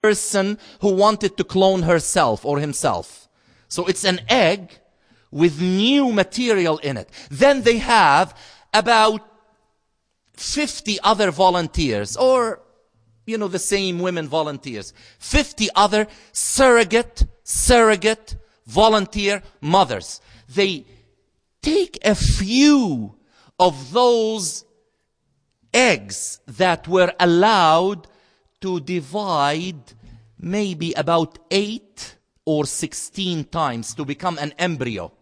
person who wanted to clone herself or himself. So it's an egg with new material in it. Then they have about 50 other volunteers, or, the same women volunteers. 50 other surrogate volunteer mothers. They take a few of those eggs that were allowed to divide maybe about 8 or 16 times to become an embryo.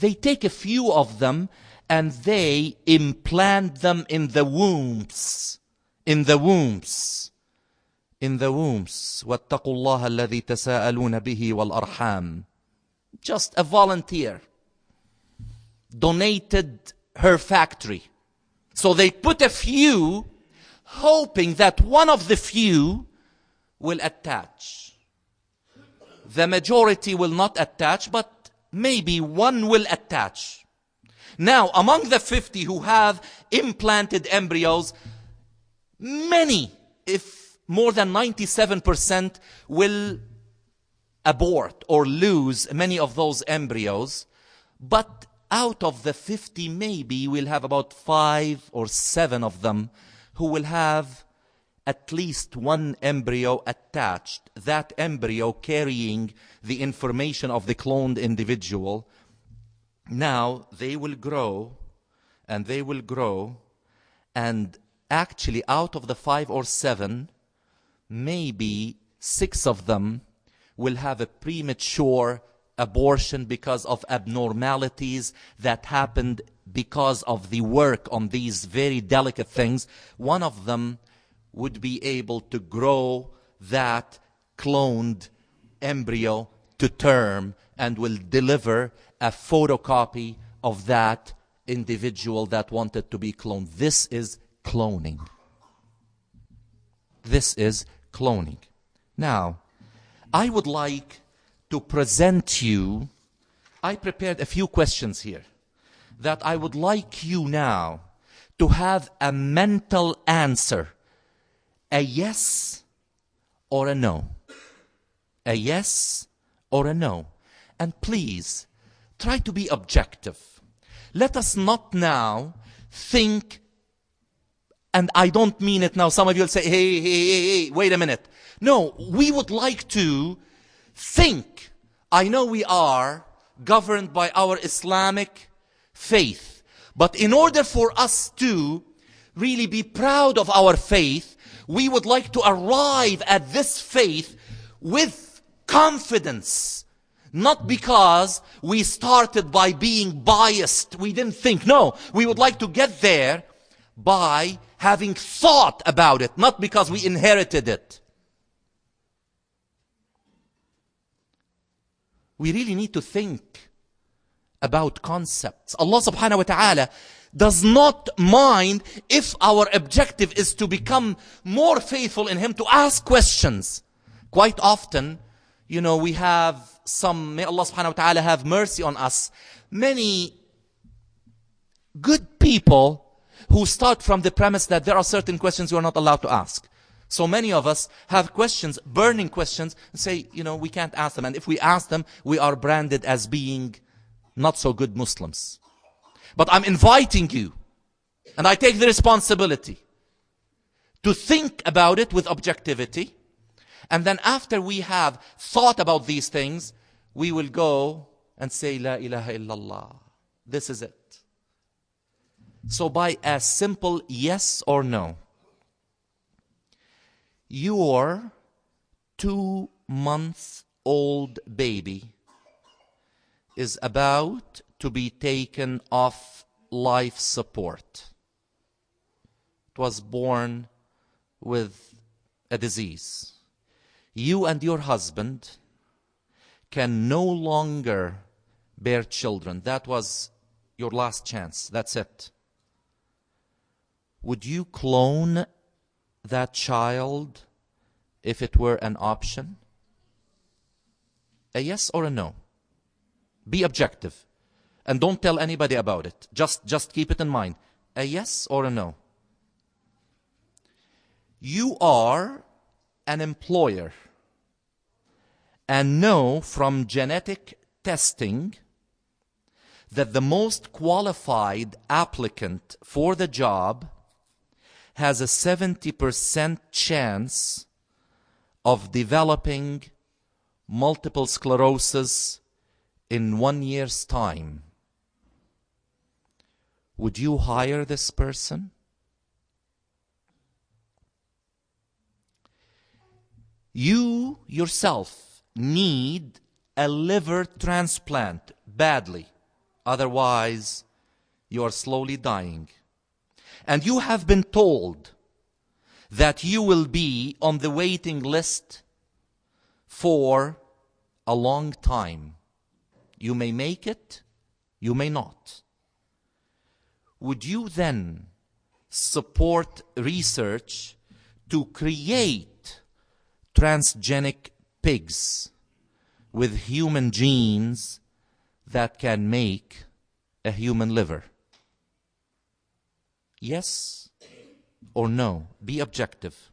They take a few of them and they implant them in the wombs. وَاتَّقُوا اللَّهَ الَّذِي تَسَاءَلُونَ بِهِ وَالْأَرْحَامِ. Just a volunteer donated her factory. So they put a few, hoping that one of the few will attach. The majority will not attach, but maybe one will attach. Now, among the 50 who have implanted embryos, many, if more than 97%, will abort or lose many of those embryos. But out of the 50, maybe we'll have about 5 or 7 of them who will have at least one embryo attached, that embryo carrying the information of the cloned individual. Now they will grow, and they will grow, and actually out of the 5 or 7, maybe 6 of them will have a premature abortion because of abnormalities that happened because of the work on these very delicate things. One of them would be able to grow that cloned embryo to term and will deliver a photocopy of that individual that wanted to be cloned. This is cloning. This is cloning. Now, I would like to present you, I prepared a few questions here that I would like you now to have a mental answer. A yes or a no. A yes or a no. And please, try to be objective. Let us not now think, and I don't mean it now, some of you will say, hey, wait a minute. No, we would like to think. I know we are governed by our Islamic faith, but in order for us to really be proud of our faith, we would like to arrive at this faith with confidence. Not because we started by being biased. We didn't think. No, we would like to get there by having thought about it, not because we inherited it. We really need to think about concepts. Allah subhanahu wa ta'ala does not mind if our objective is to become more faithful in Him, to ask questions. Quite often, we have some, may Allah subhanahu wa ta'ala have mercy on us, many good people who start from the premise that there are certain questions you are not allowed to ask. So many of us have questions, burning questions, and say, we can't ask them. And if we ask them, we are branded as being not so good Muslims. But I'm inviting you, and I take the responsibility to think about it with objectivity. And then after we have thought about these things, we will go and say, La ilaha illallah. This is it. So by a simple yes or no, your 2-month-old baby is about to be taken off life support. It was born with a disease. You and your husband can no longer bear children. That was your last chance. That's it. Would you clone that child if it were an option? A yes or a no? Be objective. And don't tell anybody about it. Just keep it in mind. A yes or a no? You are an employer and know from genetic testing that the most qualified applicant for the job has a 70% chance of developing multiple sclerosis in 1 year's time, would you hire this person? You yourself need a liver transplant badly. Otherwise, you are slowly dying. And you have been told that you will be on the waiting list for a long time. You may make it, you may not. Would you then support research to create transgenic pigs with human genes that can make a human liver? Yes or no? Be objective.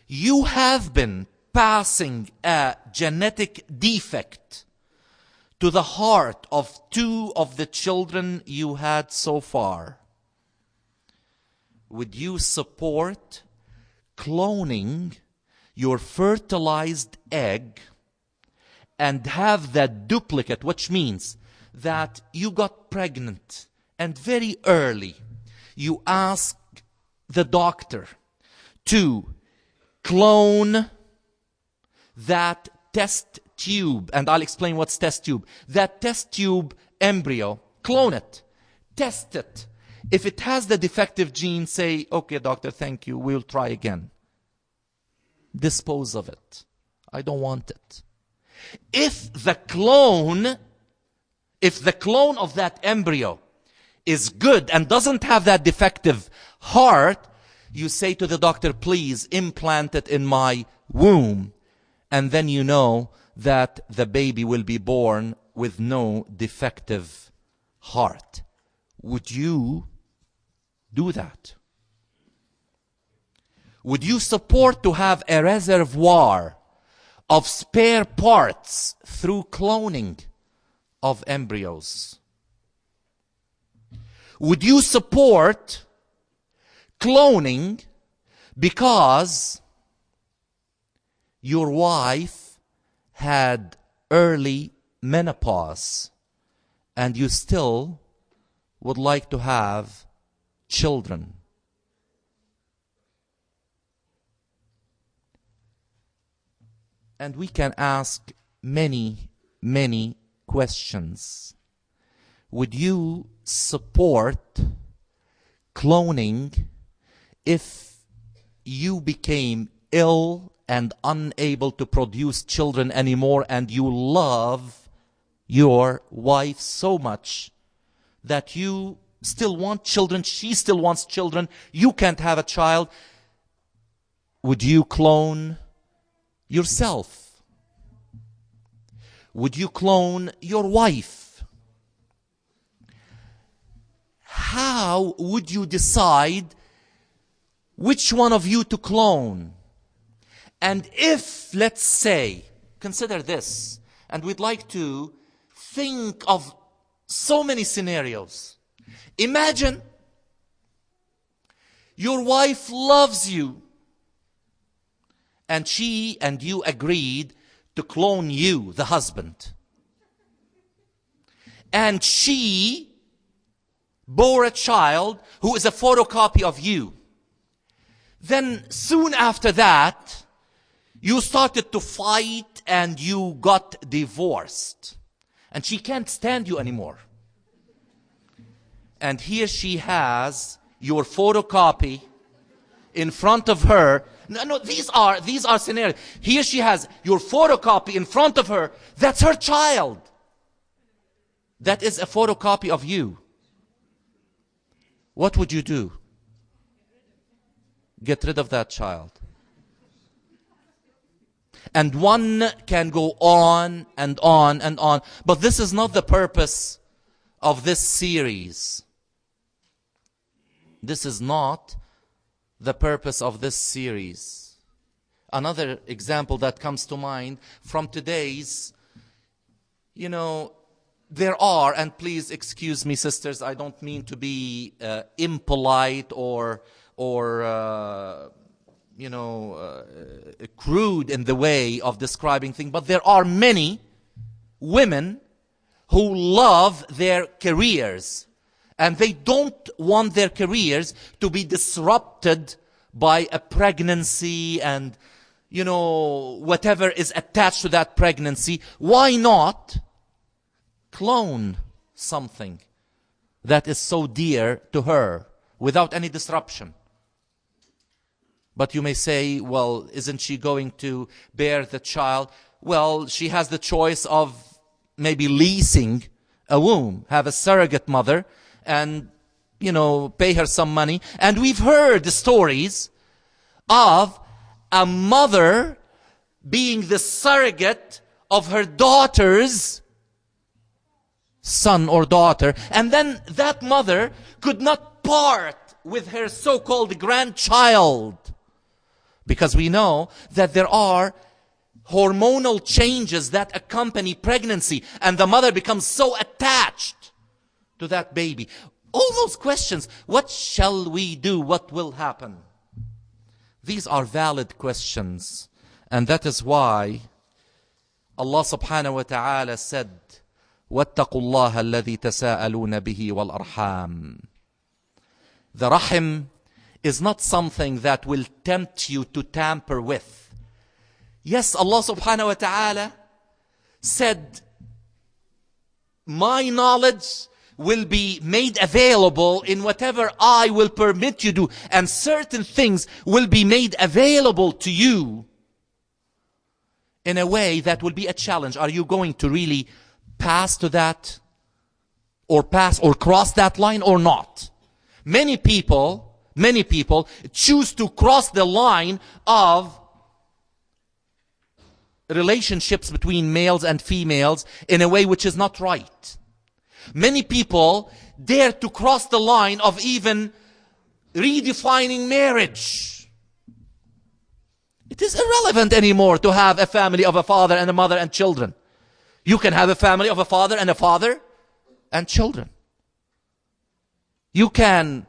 You have been passing a genetic defect to the heart of 2 of the children you had so far. Would you support cloning your fertilized egg and have that duplicate, which means that you got pregnant and very early you ask the doctor to clone that test tube, and I'll explain what's test tube. That test tube embryo, clone it, test it. If it has the defective gene, say, okay, doctor, thank you, we'll try again. Dispose of it. I don't want it. If the clone of that embryo is good and doesn't have that defective heart, you say to the doctor, please implant it in my womb. And then you know that the baby will be born with no defective heart. Would you do that? Would you support to have a reservoir of spare parts through cloning of embryos? Would you support cloning because your wife had early menopause and you still would like to have children? And we can ask many, many questions. Would you support cloning if you became ill and unable to produce children anymore and you love your wife so much that you still want children, she still wants children, you can't have a child? Would you clone yourself? Would you clone your wife? How would you decide which one of you to clone? And if, let's say, consider this, and we'd like to think of so many scenarios. Imagine your wife loves you, and she and you agreed to clone you, the husband. And she bore a child who is a photocopy of you. Then soon after that, you started to fight and you got divorced. And she can't stand you anymore. And here she has your photocopy in front of her. No, these are scenarios. Here she has your photocopy in front of her. That's her child. That is a photocopy of you. What would you do? Get rid of that child. And one can go on and on and on. But this is not the purpose of this series. This is not the purpose of this series. Another example that comes to mind from today's, there are, and please excuse me, sisters, I don't mean to be impolite or crude in the way of describing things, but there are many women who love their careers, and they don't want their careers to be disrupted by a pregnancy and, whatever is attached to that pregnancy. Why not clone something that is so dear to her without any disruption? But you may say, well, isn't she going to bear the child? Well, she has the choice of maybe leasing a womb, have a surrogate mother, and, pay her some money. And we've heard the stories of a mother being the surrogate of her daughter's son or daughter. And then that mother could not part with her so-called grandchild. Because we know that there are hormonal changes that accompany pregnancy, and the mother becomes so attached to that baby. All those questions, what shall we do? What will happen? These are valid questions, and that is why Allah subhanahu wa ta'ala said, وَاتَّقُوا اللَّهَ الَّذِي تَسَاءَلُونَ بِهِ وَالْأَرْحَامِ. The rahim is not something that will tempt you to tamper with. Yes, Allah subhanahu wa ta'ala said, my knowledge will be made available in whatever I will permit you to do, and certain things will be made available to you in a way that will be a challenge. Are you going to really pass to that, or cross that line, or not? Many people choose to cross the line of relationships between males and females in a way which is not right. Many people dare to cross the line of even redefining marriage. It is irrelevant anymore to have a family of a father and a mother and children. You can have a family of a father and children. You can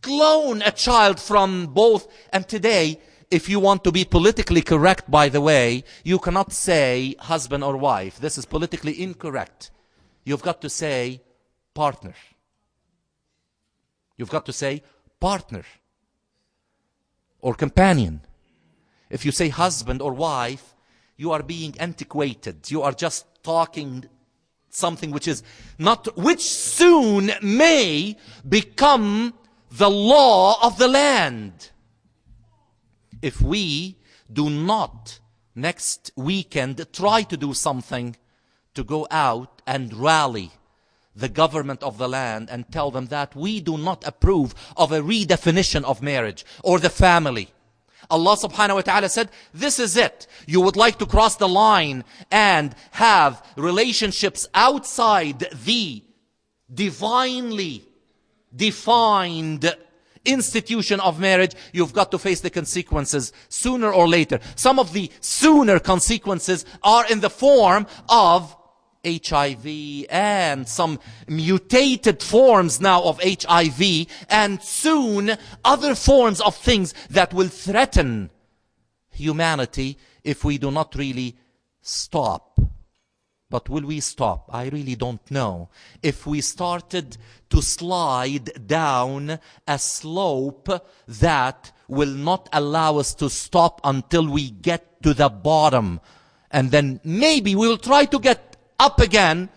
clone a child from both. And today, if you want to be politically correct, by the way, you cannot say husband or wife. This is politically incorrect. You've got to say partner. You've got to say partner or companion. If you say husband or wife, you are being antiquated. You are just talking something which is not, which soon may become the law of the land. If we do not next weekend try to do something to go out and rally the government of the land and tell them that we do not approve of a redefinition of marriage or the family. Allah subhanahu wa ta'ala said, this is it. You would like to cross the line and have relationships outside the divinely defined institution of marriage, you've got to face the consequences sooner or later. Some of the sooner consequences are in the form of HIV and some mutated forms now of HIV, and soon other forms of things that will threaten humanity if we do not really stop. But will we stop? I really don't know. If we started to slide down a slope that will not allow us to stop until we get to the bottom, and then maybe we will try to get up again.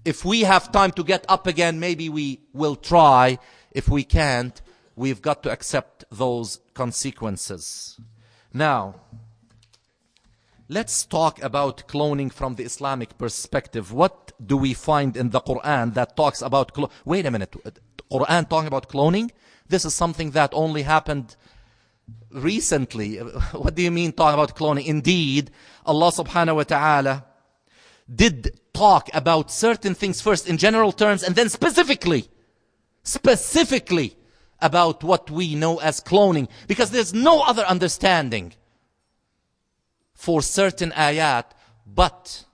If we have time to get up again, maybe we will try. If we can't, we've got to accept those consequences. Now, let's talk about cloning from the Islamic perspective. What do we find in the Quran that talks about cloning? Wait a minute. Quran talking about cloning? This is something that only happened recently. What do you mean talking about cloning? Indeed, Allah subhanahu wa ta'ala did talk about certain things first in general terms, and then specifically about what we know as cloning, because there's no other understanding for certain ayat. But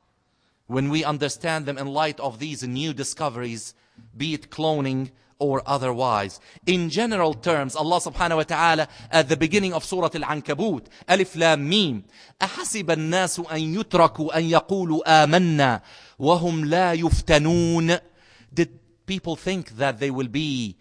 when we understand them in light of these new discoveries, be it cloning or otherwise. In general terms, Allah subhanahu wa ta'ala at the beginning of Surah Al-Ankabut, Alif Lam Mim, أَحَسِبَ النَّاسُ أَن يُتْرَكُوا أَن يَقُولُوا آمَنَّا وَهُمْ لَا يُفْتَنُونَ. Did people think that they will be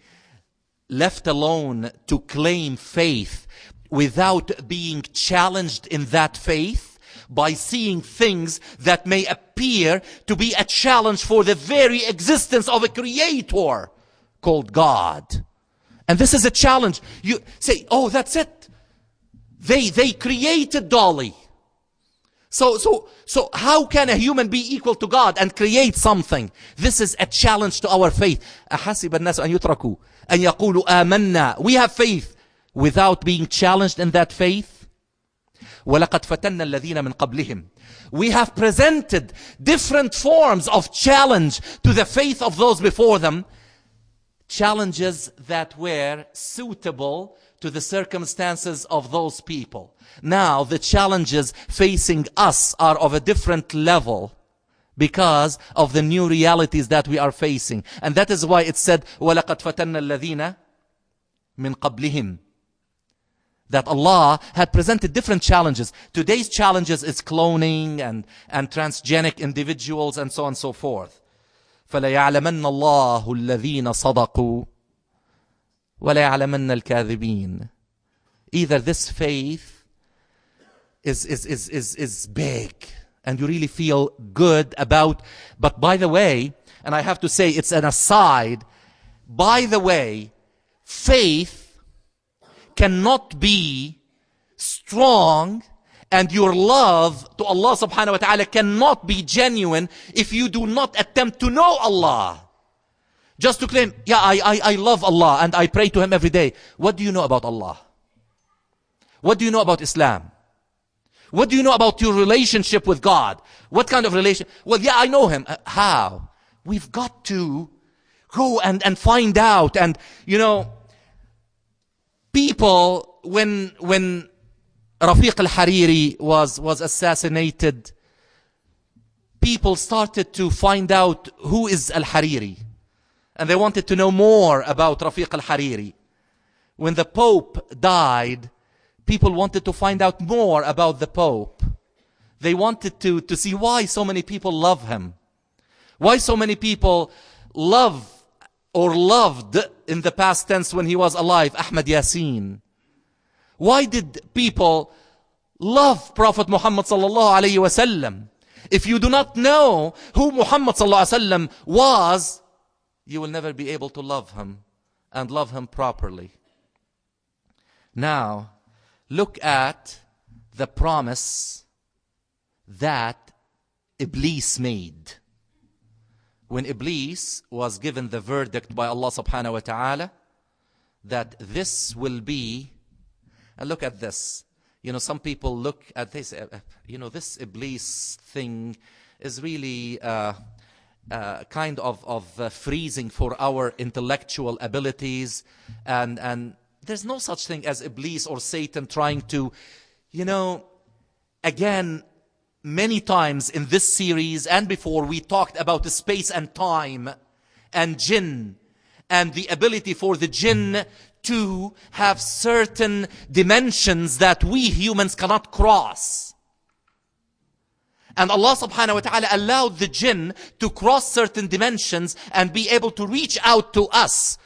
left alone to claim faith without being challenged in that faith? By seeing things that may appear to be a challenge for the very existence of a creator called God. And this is a challenge. You say, oh, that's it. They created Dolly. So how can a human be equal to God and create something? This is a challenge to our faith. أَحَسِبَ النَّاسُ أَن يُتْرَكُوا أَن يَقُولُوا آمَنَّا. We have faith without being challenged in that faith. وَلَقَدْ فَتَنَّا الَّذِينَ مِنْ قَبْلِهِمْ. We have presented different forms of challenge to the faith of those before them. Challenges that were suitable to the circumstances of those people. Now the challenges facing us are of a different level because of the new realities that we are facing. And that is why it said, وَلَقَدْ فَتَنَّا الَّذِينَ مِنْ قَبْلِهِمْ. That Allah had presented different challenges. Today's challenges is cloning and transgenic individuals and so on and so forth. فَلَيَعْلَمَنَّ اللَّهُ الَّذِينَ صَدَقُوا وَلَيَعْلَمَنَّ الْكَاذِبِينَ. Either this faith is big and you really feel good about, but by the way, and I have to say it's an aside, by the way, faith cannot be strong and your love to Allah subhanahu wa ta'ala cannot be genuine if you do not attempt to know Allah. Just to claim, yeah, I love Allah and I pray to Him every day. What do you know about Allah? What do you know about Islam? What do you know about your relationship with God? What kind of relation? Well, yeah, I know Him. How? We've got to go and find out. And, you know, people, when Rafiq al-Hariri was assassinated, people started to find out who is al-Hariri. And they wanted to know more about Rafiq al-Hariri. When the Pope died, people wanted to find out more about the Pope. They wanted to see why so many people love him. Why so many people love or loved in the past tense when he was alive, Ahmad Yasin. Why did people love Prophet Muhammad sallallahu alayhi wa sallam? If you do not know who Muhammad sallallahu alayhi wa sallam was, you will never be able to love him and love him properly. Now, look at the promise that Iblis made. When Iblis was given the verdict by Allah subhanahu wa ta'ala that this will be, and look at this. You know, some people look at this, you know, this Iblis thing is really kind of freezing for our intellectual abilities. And there's no such thing as Iblis or Satan trying to, you know, again, many times in this series and before we talked about the space and time and jinn and the ability for the jinn to have certain dimensions that we humans cannot cross. And Allah subhanahu wa ta'ala allowed the jinn to cross certain dimensions and be able to reach out to us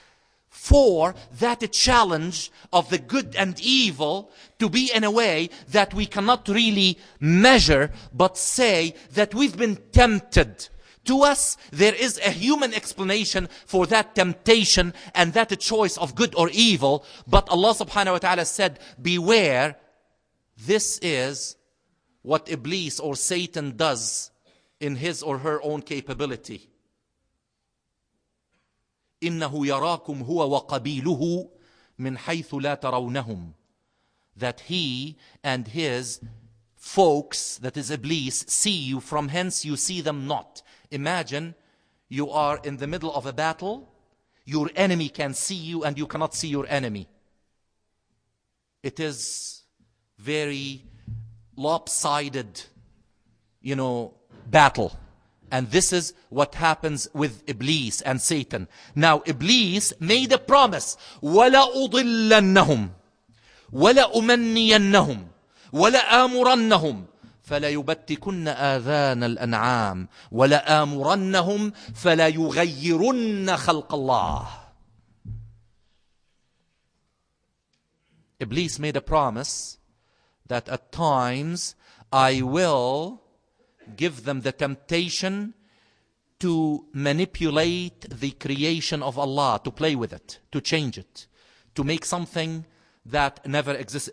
for that challenge of the good and evil to be in a way that we cannot really measure, but say that we've been tempted. To us, there is a human explanation for that temptation and that choice of good or evil. But Allah subhanahu wa ta'ala said, beware, this is what Iblis or Satan does in his or her own capability. إِنَّهُ يَرَاكُمْ هُوَ وَقَبِيلُهُ مِنْ حَيْثُ لَا تَرَوْنَهُمْ. That he and his folks, that is Iblis, see you from hence you see them not. Imagine you are in the middle of a battle. your enemy can see you and you cannot see your enemy. It is very lopsided, battle. And this is what happens with Iblis and Satan. Now, Iblis made a promise. وَلَا أُضِلَّنَّهُمْ وَلَا أُمَنِّيَنَّهُمْ وَلَا آمُرَنَّهُمْ فَلَا يُبَتِّكُنَّ آذَانَ الْأَنْعَامِ وَلَا آمُرَنَّهُمْ فَلَا يُغَيِّرُنَّ خَلْقَ اللَّهِ. Iblis made a promise that at times I will give them the temptation to manipulate the creation of Allah, to play with it, to change it, to make something that never exists.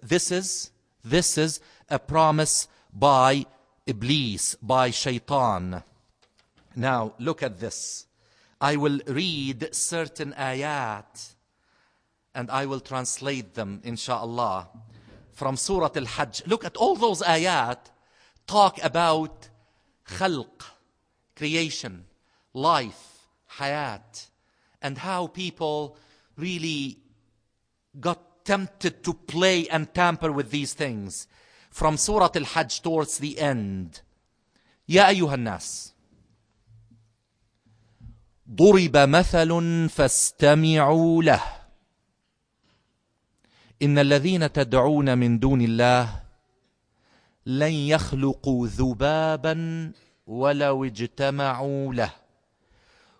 This is a promise by Iblis, by Shaitan. Now, look at this. I will read certain ayat and I will translate them, inshallah, from Surah Al-Hajj. Look at all those ayat talk about khalq, creation, life, hayat, and how people really got tempted to play and tamper with these things. From Surah Al-Hajj towards the end. يا أيها الناس ضرب مثل فاستمعوا له إن الذين تدعون من دون الله لن يخلقوا ذبابا ولو اجتمعوا له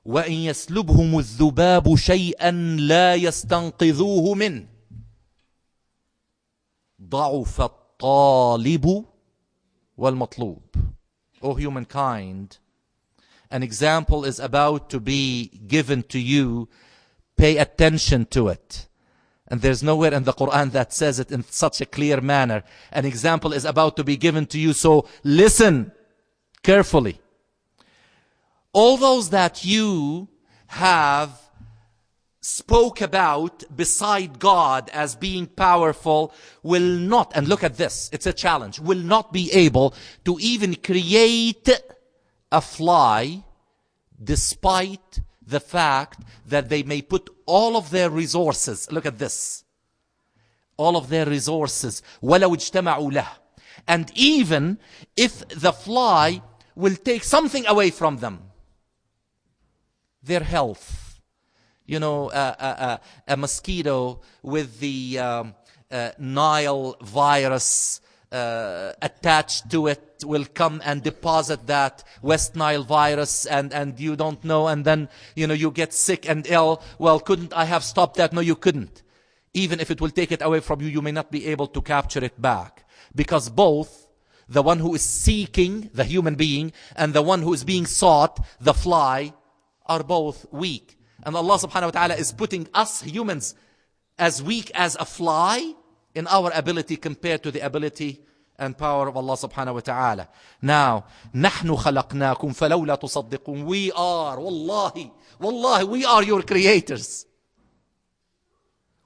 وإن يسلبهم الذباب شيئا لا يستنقذوه منه ضعف الطالب والمطلوب. O humankind, an example is about to be given to you. Pay attention to it. And there's nowhere in the Quran that says it in such a clear manner. An example is about to be given to you, so listen carefully. All those that you have spoke about beside God as being powerful will not, and look at this, it's a challenge, will not be able to even create a fly despite the fact that they may put all of their resources, look at this, all of their resources, وَلَوْ اجْتَمَعُوا لَهُ. And even if the fly will take something away from them, their health, a mosquito with the Nile virus attached to it will come and deposit that West Nile virus and you don't know, and then you get sick and ill. Well, couldn't I have stopped that? No, you couldn't. Even if it will take it away from you, you may not be able to capture it back, because both the one who is seeking, the human being, and the one who is being sought, the fly, are both weak. And Allah subhanahu wa ta'ala is putting us humans as weak as a fly in our ability compared to the ability and power of Allah subhanahu wa ta'ala. Now, نحن خلقناكم فلولا تصدقون. We are, wallahi, we are your creators.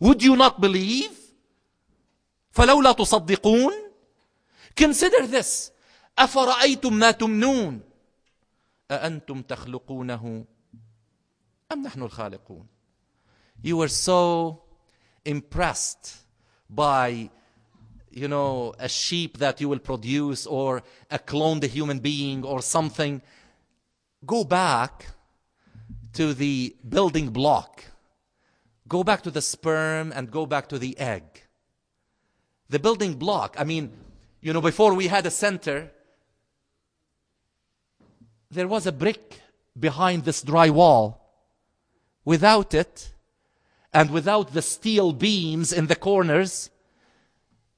Would you not believe? فلولا تصدقون. Consider this. أفرأيتم ما تمنون أأنتم تخلقونه أم نحن الخالقون. You were so impressed by, a sheep that you will produce, or a cloned human being or something. Go back to the building block. Go back to the sperm and go back to the egg. The building block, before we had a center, there was a brick behind this dry wall. Without it, and without the steel beams in the corners,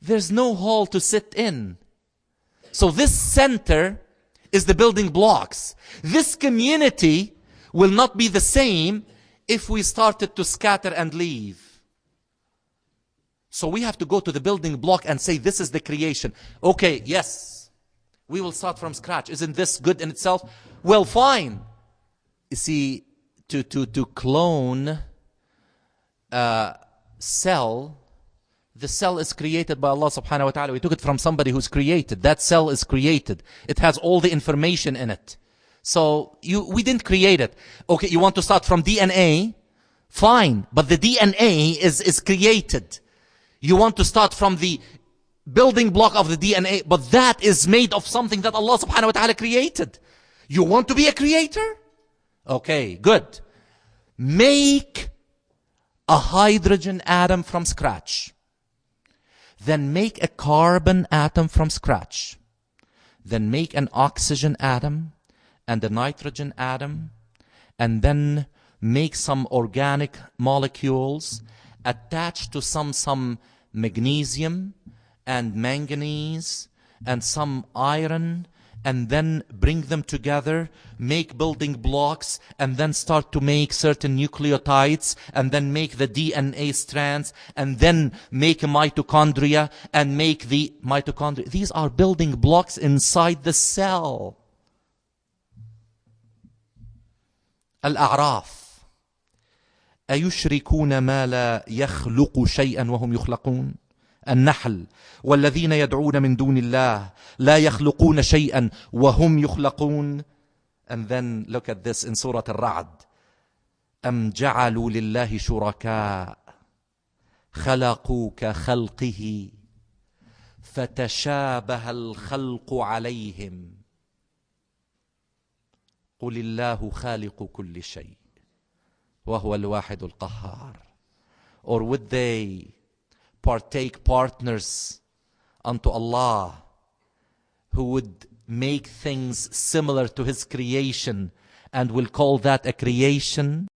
there's no hole to sit in. So this center is the building blocks. This community will not be the same if we started to scatter and leave. So we have to go to the building block and say, this is the creation. Okay, yes, we will start from scratch. Isn't this good in itself? Well, fine. You see, to clone a cell, the cell is created by Allah subhanahu wa ta'ala. We took it from somebody who's created. That cell is created. It has all the information in it. So we didn't create it. Okay, you want to start from DNA? Fine, but the DNA is created. You want to start from the building block of the DNA, but that is made of something that Allah subhanahu wa ta'ala created. You want to be a creator? Okay, good. Make a hydrogen atom from scratch. Then make a carbon atom from scratch. Then make an oxygen atom and a nitrogen atom. And then make some organic molecules attached to some magnesium and manganese and some iron, and then bring them together, make building blocks, and then start to make certain nucleotides, and then make the DNA strands, and then make a mitochondria, and make the mitochondria. These are building blocks inside the cell. Al-A'raf. أيشركون ما لا يخلق شيئا وهم يخلقون. النحل والذين يدعون من دون الله لا يخلقون شيئا وهم يخلقون. And then look at this in Surah Al-Ra'd. أم جعلوا لله شركاء خلقوا كخلقه فتشابه الخلق عليهم قل الله خالق كل شيء وهو الواحد القهار. Or would they partake partners unto Allah who would make things similar to His creation and will call that a creation?